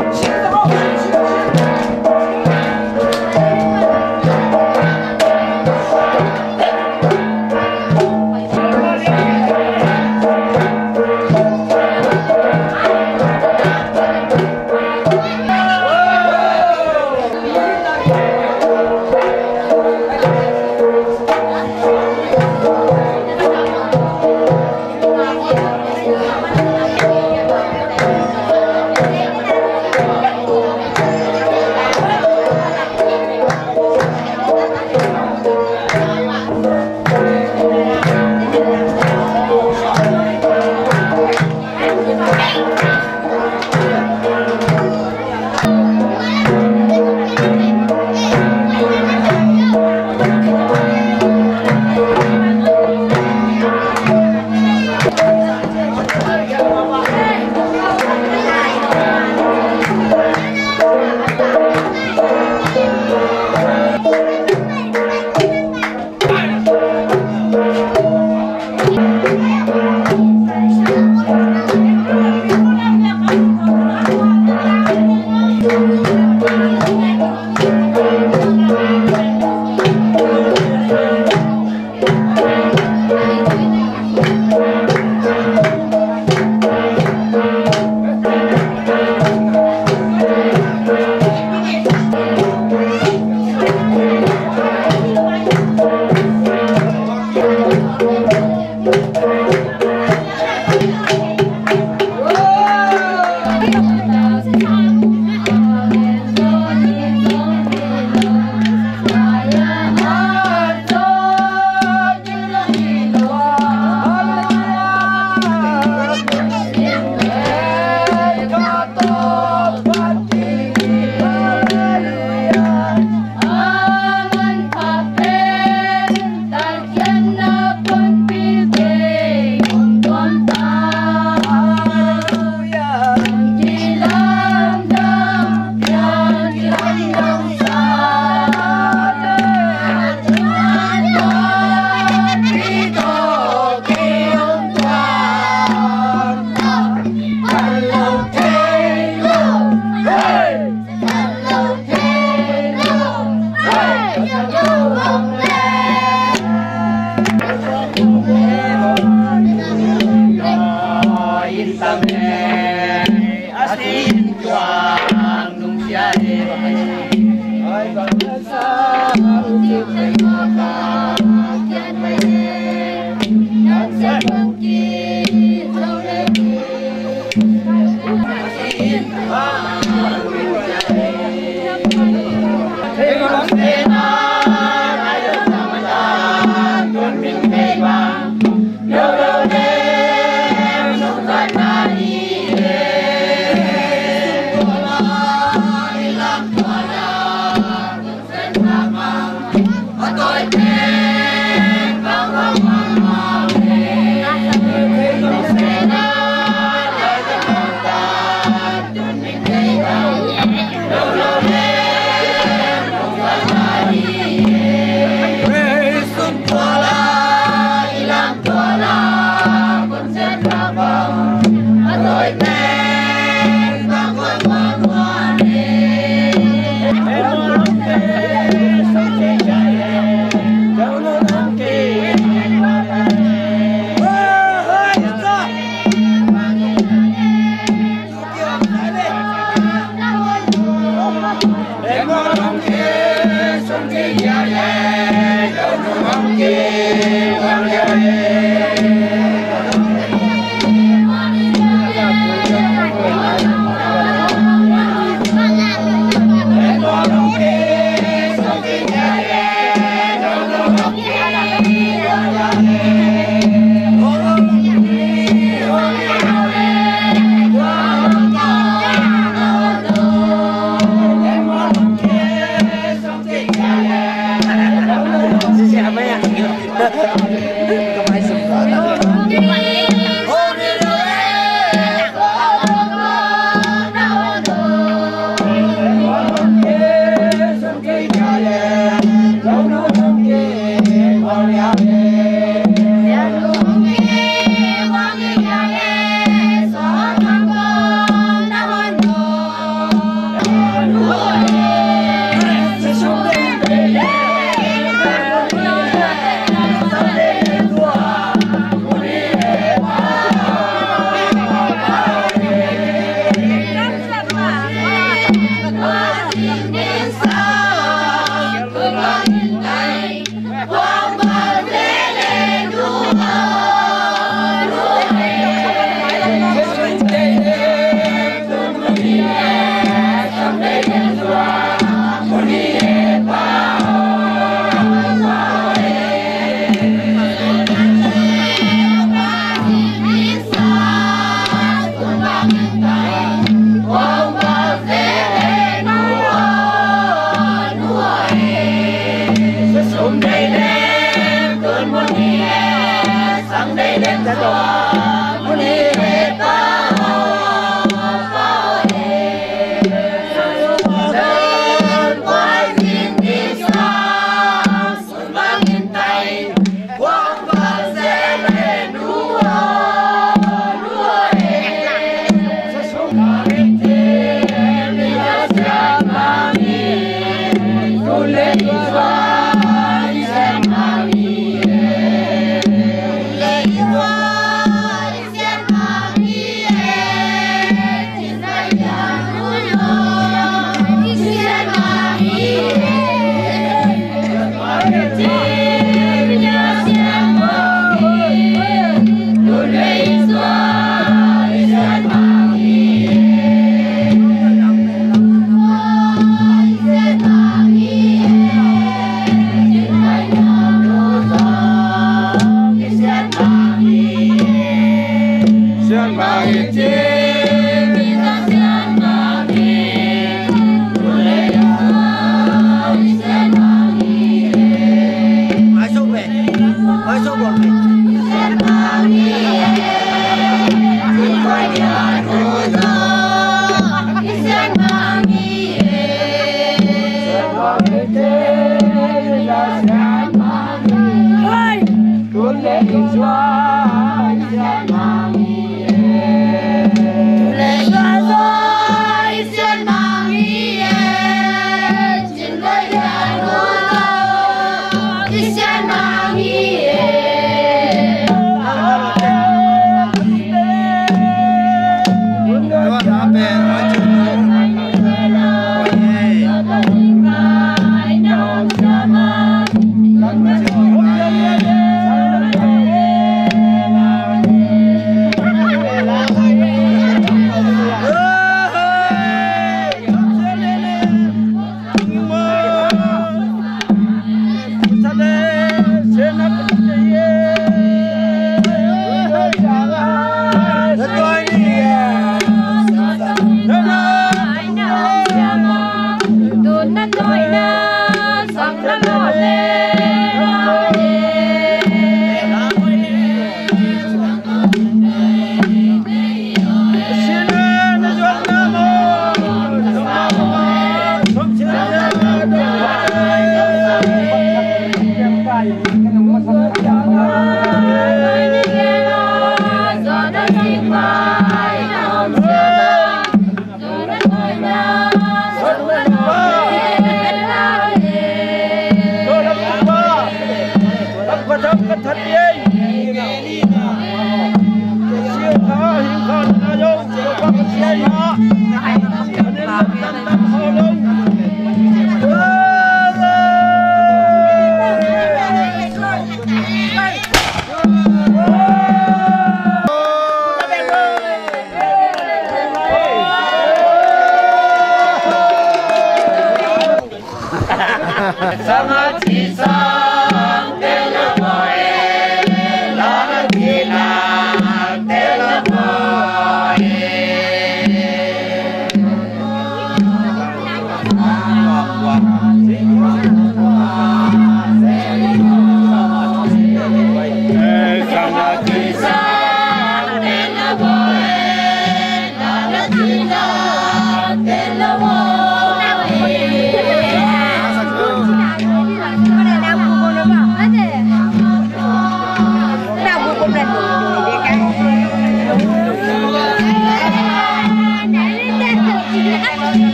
Hãy subscribe cho kênh Ghiền Mì Gõ để không bỏ lỡ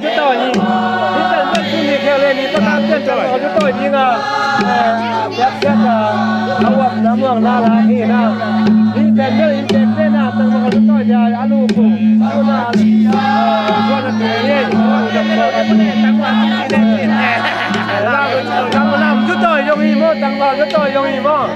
Chúng tôi nhìn những trận vận chuyển đi theo lên thì có tham gia cho chúng tôi nhưng xét lâu ẩm nó mường ra là khi nào đi đến nơi đến bên nào từng một chúng tôi giờ đã lưu phủ sau là qua được cái gì đập vào cái này tăng vào cái làm chúng tôi dùng gì mà tăng vào chúng tôi dùng gì mà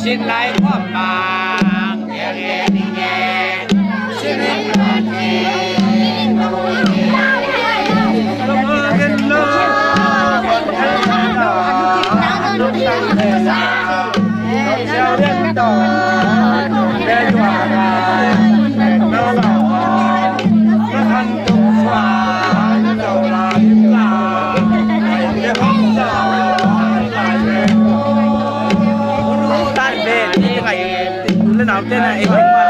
xin lạiความบางเงี้ยเงี้ยนี่เงี้ยชีวิตมันเงี้ยลงมาเป็นเลิศคนไทยต่อลุกตั้งเดินเราเชื่อเรื่องต่อเดินว่าเราเราก็ทันตุกฟ้าเราลาลิลาเดี๋ยวเขาจะlên nào tên này em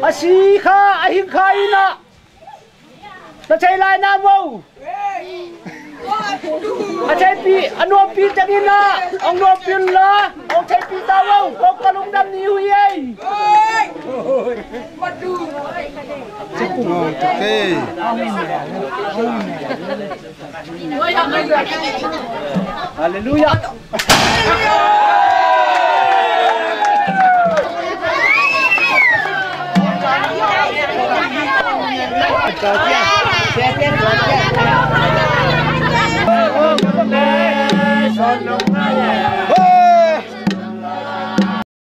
mà si kha ahin khai na na chai lai na wo a chai pi ano pi changin na ong no pin la ong chai pi ta wo ko kalung dam ni hui ei oi ma du Haleluya. Hãy subscribe cho kênh Ghiền Mì Gõ để không bỏ lỡ những video hấp dẫn.